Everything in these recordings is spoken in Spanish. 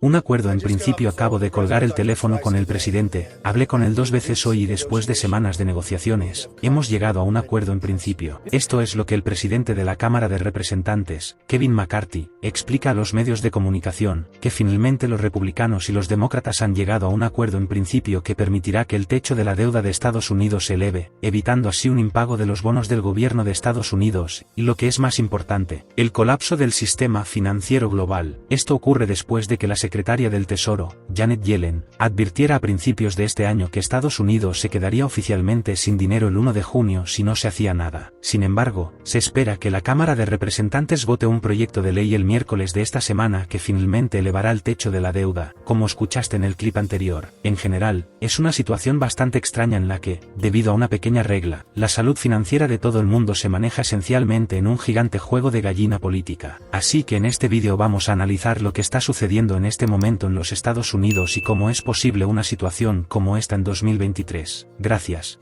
Un acuerdo en principio. Acabo de colgar el teléfono con el presidente, hablé con él 2 veces hoy y después de semanas de negociaciones, hemos llegado a un acuerdo en principio. Esto es lo que el presidente de la Cámara de Representantes, Kevin McCarthy, explica a los medios de comunicación, que finalmente los republicanos y los demócratas han llegado a un acuerdo en principio que permitirá que el techo de la deuda de Estados Unidos se eleve, evitando así un impago de los bonos del gobierno de Estados Unidos, y lo que es más importante, el colapso del sistema financiero global. Esto ocurre después de que la secretaria del Tesoro, Janet Yellen, advirtiera a principios de este año que Estados Unidos se quedaría oficialmente sin dinero el 1 de junio si no se hacía nada. Sin embargo, se espera que la Cámara de Representantes vote un proyecto de ley el miércoles de esta semana que finalmente elevará el techo de la deuda, como escuchaste en el clip anterior. En general, es una situación bastante extraña en la que, debido a una pequeña regla, la salud financiera de todo el mundo se maneja esencialmente en un gigante juego de gallina política. Así que en este vídeo vamos a analizar lo que está sucediendo en este momento en los Estados Unidos y cómo es posible una situación como esta en 2023. Gracias.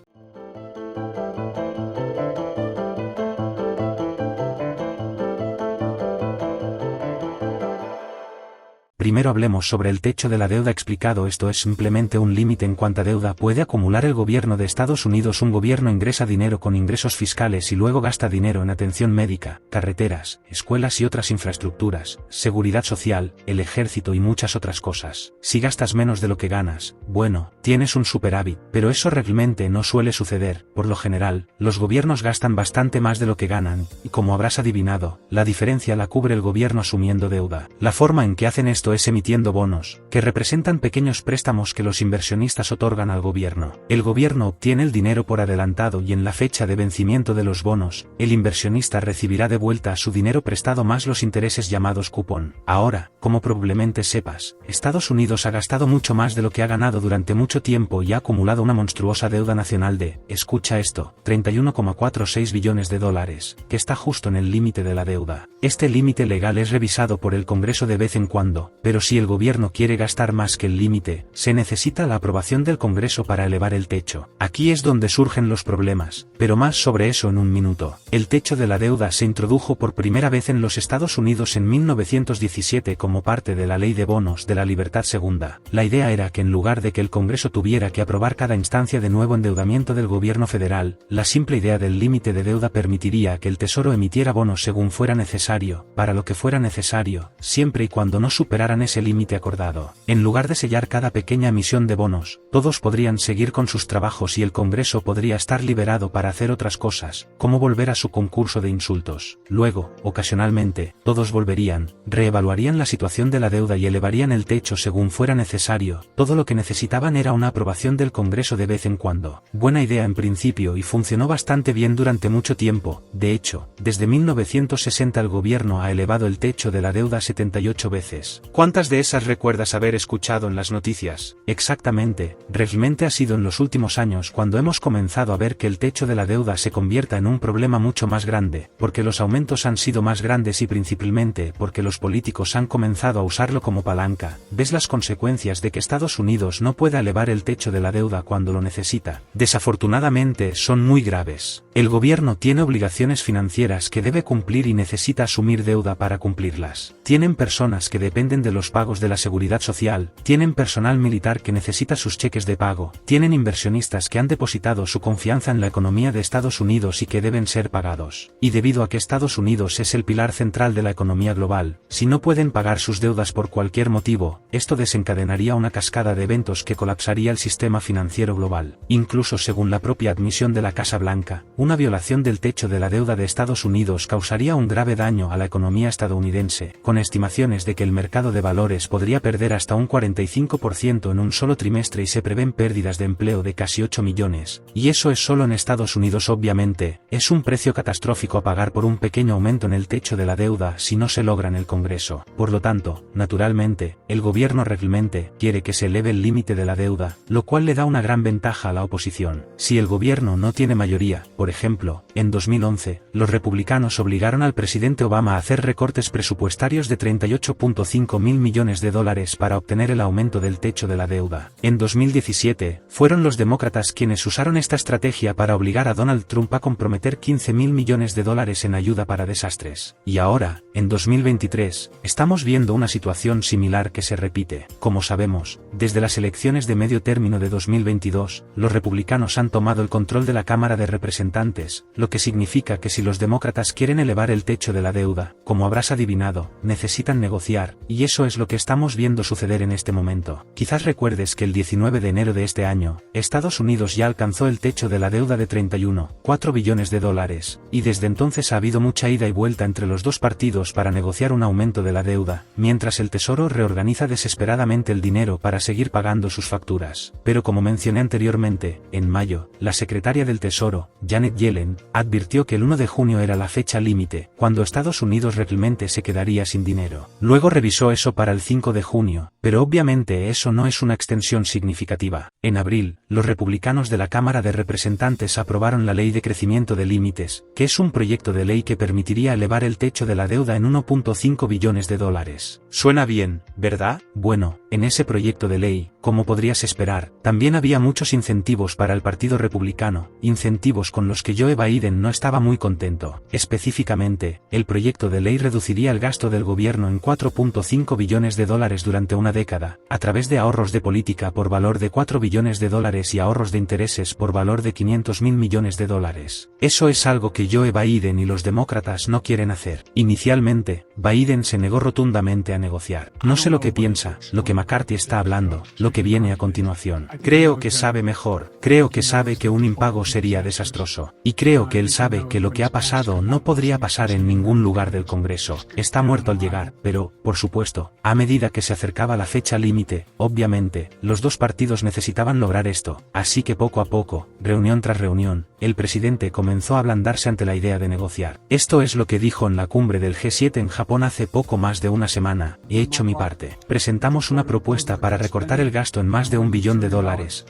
Primero hablemos sobre el techo de la deuda explicado. Esto es simplemente un límite en cuánta deuda puede acumular el gobierno de Estados Unidos. Un gobierno ingresa dinero con ingresos fiscales y luego gasta dinero en atención médica, carreteras, escuelas y otras infraestructuras, seguridad social, el ejército y muchas otras cosas. Si gastas menos de lo que ganas, bueno, tienes un superávit, pero eso realmente no suele suceder. Por lo general, los gobiernos gastan bastante más de lo que ganan, y como habrás adivinado, la diferencia la cubre el gobierno asumiendo deuda. La forma en que hacen esto es emitiendo bonos, que representan pequeños préstamos que los inversionistas otorgan al gobierno. El gobierno obtiene el dinero por adelantado y en la fecha de vencimiento de los bonos, el inversionista recibirá de vuelta su dinero prestado más los intereses llamados cupón. Ahora, como probablemente sepas, Estados Unidos ha gastado mucho más de lo que ha ganado durante mucho tiempo y ha acumulado una monstruosa deuda nacional de, escucha esto, 31,46 billones de dólares, que está justo en el límite de la deuda. Este límite legal es revisado por el Congreso de vez en cuando, pero si el gobierno quiere gastar más que el límite, se necesita la aprobación del Congreso para elevar el techo. Aquí es donde surgen los problemas, pero más sobre eso en un minuto. El techo de la deuda se introdujo por primera vez en los Estados Unidos en 1917 como parte de la Ley de Bonos de la Libertad Segunda. La idea era que en lugar de que el Congreso tuviera que aprobar cada instancia de nuevo endeudamiento del gobierno federal, la simple idea del límite de deuda permitiría que el Tesoro emitiera bonos según fuera necesario, para lo que fuera necesario, siempre y cuando no superaran ese límite acordado. En lugar de sellar cada pequeña emisión de bonos, todos podrían seguir con sus trabajos y el Congreso podría estar liberado para hacer otras cosas, como volver a su concurso de insultos. Luego, ocasionalmente, todos volverían, reevaluarían la situación de la deuda y elevarían el techo según fuera necesario. Todo lo que necesitaban era una aprobación del Congreso de vez en cuando. Buena idea en principio y funcionó bastante bien durante mucho tiempo. De hecho, desde 1960 el gobierno ha elevado el techo de la deuda 78 veces. ¿Cuántas de esas recuerdas haber escuchado en las noticias? Exactamente, realmente ha sido en los últimos años cuando hemos comenzado a ver que el techo de la deuda se convierta en un problema mucho más grande, porque los aumentos han sido más grandes y principalmente porque los políticos han comenzado a usarlo como palanca. ¿Ves las consecuencias de que Estados Unidos no pueda elevar el techo de la deuda cuando lo necesita? Desafortunadamente son muy graves. El gobierno tiene obligaciones financieras que debe cumplir y necesita asumir deuda para cumplirlas. Tienen personas que dependen de los pagos de la seguridad social, tienen personal militar que necesita sus cheques de pago, tienen inversionistas que han depositado su confianza en la economía de Estados Unidos y que deben ser pagados. Y debido a que Estados Unidos es el pilar central de la economía global, si no pueden pagar sus deudas por cualquier motivo, esto desencadenaría una cascada de eventos que colapsaría el sistema financiero global. Incluso según la propia admisión de la Casa Blanca, una violación del techo de la deuda de Estados Unidos causaría un grave daño a la economía estadounidense, con estimaciones de que el mercado de valores podría perder hasta un 45% en un solo trimestre y se prevén pérdidas de empleo de casi 8 millones. Y eso es solo en Estados Unidos. Obviamente, es un precio catastrófico a pagar por un pequeño aumento en el techo de la deuda si no se logra en el Congreso. Por lo tanto, naturalmente, el gobierno realmente quiere que se eleve el límite de la deuda, lo cual le da una gran ventaja a la oposición. Si el gobierno no tiene mayoría, por ejemplo, en 2011, los republicanos obligaron al presidente Obama a hacer recortes presupuestarios de 38.5 15.000 millones de dólares para obtener el aumento del techo de la deuda. En 2017, fueron los demócratas quienes usaron esta estrategia para obligar a Donald Trump a comprometer 15.000 millones de dólares en ayuda para desastres. Y ahora, en 2023, estamos viendo una situación similar que se repite. Como sabemos, desde las elecciones de medio término de 2022, los republicanos han tomado el control de la Cámara de Representantes, lo que significa que si los demócratas quieren elevar el techo de la deuda, como habrás adivinado, necesitan negociar, y eso es lo que estamos viendo suceder en este momento. Quizás recuerdes que el 19 de enero de este año, Estados Unidos ya alcanzó el techo de la deuda de 31,4 billones de dólares, y desde entonces ha habido mucha ida y vuelta entre los dos partidos para negociar un aumento de la deuda, mientras el Tesoro reorganiza desesperadamente el dinero para seguir pagando sus facturas. Pero como mencioné anteriormente, en mayo, la secretaria del Tesoro, Janet Yellen, advirtió que el 1 de junio era la fecha límite, cuando Estados Unidos realmente se quedaría sin dinero. Luego revisó eso para el 5 de junio, pero obviamente eso no es una extensión significativa. En abril, los republicanos de la Cámara de Representantes aprobaron la Ley de Crecimiento de Límites, que es un proyecto de ley que permitiría elevar el techo de la deuda en 1,5 billones de dólares. Suena bien, ¿verdad? Bueno, en ese proyecto de ley, como podrías esperar, también había muchos incentivos para el Partido Republicano, incentivos con los que Joe Biden no estaba muy contento. Específicamente, el proyecto de ley reduciría el gasto del gobierno en 4,5 billones de dólares durante una década, a través de ahorros de política por valor de 4 billones de dólares y ahorros de intereses por valor de 500.000 millones de dólares. Eso es algo que Joe Biden y los demócratas no quieren hacer. Inicialmente, Biden se negó rotundamente a negociar. No sé lo que piensa, lo que McCarthy está hablando, lo que viene a continuación. Creo que sabe mejor, creo que sabe que un impago sería desastroso. Y creo que él sabe que lo que ha pasado no podría pasar en ningún lugar del Congreso. Está muerto al llegar, pero, por supuesto, a medida que se acercaba la fecha límite, obviamente, los dos partidos necesitaban lograr esto. Así que poco a poco, reunión tras reunión, el presidente comenzó a ablandarse ante la idea de negociar. Esto es lo que dijo en la cumbre del G7 en Japón hace poco más de una semana: he hecho mi parte. Presentamos una propuesta para recortar el gasto en más de $1 billón,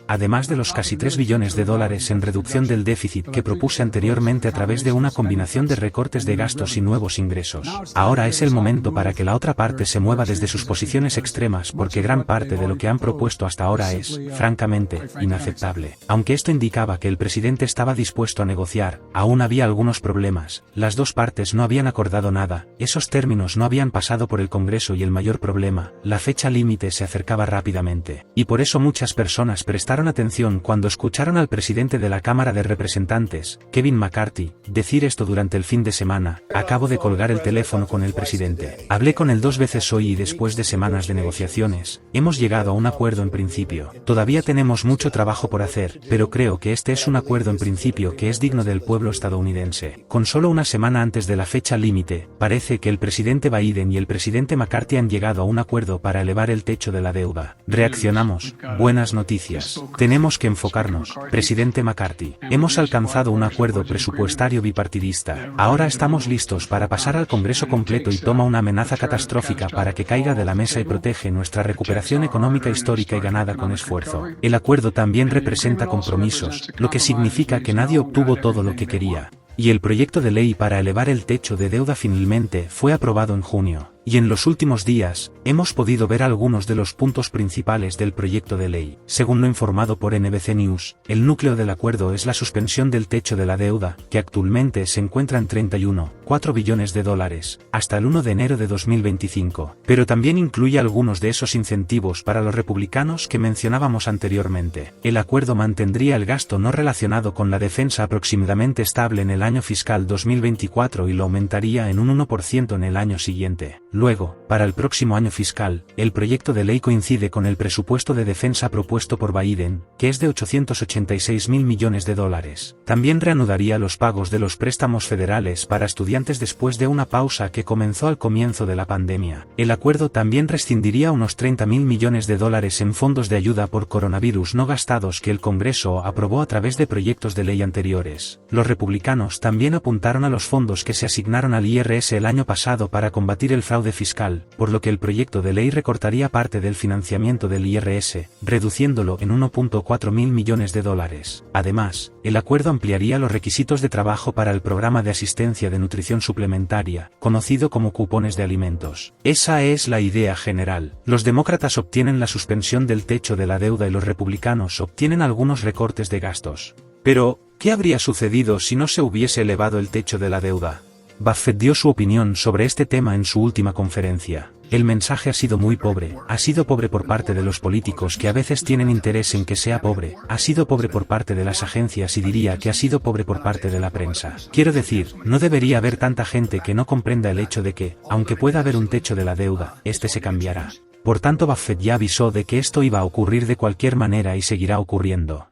además de los casi 3 billones de dólares en reducción del déficit que propuse anteriormente a través de una combinación de recortes de gastos y nuevos ingresos. Ahora es el momento para que la otra parte se mueva desde sus posiciones extremas, porque gran parte de lo que han propuesto hasta ahora es, francamente, inaceptable. Aunque esto indicaba que el presidente estaba dispuesto a negociar, aún había algunos problemas. Las dos partes no habían acordado nada, esos términos no habían pasado por el Congreso y el mayor problema, la fecha límite se acercaba rápidamente. Y por eso muchas personas prestaron atención cuando escucharon al presidente de la Cámara de Representantes, Kevin McCarthy, decir esto durante el fin de semana: acabo de colgar el teléfono con el presidente. Hablé con él 2 veces hoy y después de semanas de negociaciones, hemos llegado a un acuerdo en principio. Todavía tenemos mucho trabajo por hacer, pero creo que este es un acuerdo en principio que es digno del pueblo estadounidense. Con solo una semana antes de la fecha límite, parece que el presidente Biden y el presidente McCarthy han llegado a un acuerdo para elevar el techo de la deuda. Reaccionamos. Buenas noticias. Tenemos que enfocarnos. Presidente McCarthy, hemos alcanzado un acuerdo presupuestario bipartidista. Ahora estamos listos para pasar al Congreso completo y toma una amenaza catastrófica para que caiga de la mesa y protege nuestra recuperación económica histórica y ganada con esfuerzo. El acuerdo también representa compromisos, lo que significa que nadie obtuvo todo lo que quería. Y el proyecto de ley para elevar el techo de deuda finalmente fue aprobado en junio. Y en los últimos días, hemos podido ver algunos de los puntos principales del proyecto de ley. Según lo informado por NBC News, el núcleo del acuerdo es la suspensión del techo de la deuda, que actualmente se encuentra en 31,4 billones de dólares, hasta el 1 de enero de 2025. Pero también incluye algunos de esos incentivos para los republicanos que mencionábamos anteriormente. El acuerdo mantendría el gasto no relacionado con la defensa aproximadamente estable en el año fiscal 2024 y lo aumentaría en un 1% en el año siguiente. Luego, para el próximo año fiscal, el proyecto de ley coincide con el presupuesto de defensa propuesto por Biden, que es de 886.000 millones de dólares. También reanudaría los pagos de los préstamos federales para estudiantes después de una pausa que comenzó al comienzo de la pandemia. El acuerdo también rescindiría unos 30.000 millones de dólares en fondos de ayuda por coronavirus no gastados que el Congreso aprobó a través de proyectos de ley anteriores. Los republicanos también apuntaron a los fondos que se asignaron al IRS el año pasado para combatir el fraude fraude fiscal, por lo que el proyecto de ley recortaría parte del financiamiento del IRS, reduciéndolo en 1.4 mil millones de dólares. Además, el acuerdo ampliaría los requisitos de trabajo para el programa de asistencia de nutrición suplementaria, conocido como cupones de alimentos. Esa es la idea general. Los demócratas obtienen la suspensión del techo de la deuda y los republicanos obtienen algunos recortes de gastos. Pero, ¿qué habría sucedido si no se hubiese elevado el techo de la deuda? Buffett dio su opinión sobre este tema en su última conferencia. El mensaje ha sido muy pobre, ha sido pobre por parte de los políticos que a veces tienen interés en que sea pobre, ha sido pobre por parte de las agencias y diría que ha sido pobre por parte de la prensa. Quiero decir, no debería haber tanta gente que no comprenda el hecho de que, aunque pueda haber un techo de la deuda, este se cambiará. Por tanto, Buffett ya avisó de que esto iba a ocurrir de cualquier manera y seguirá ocurriendo.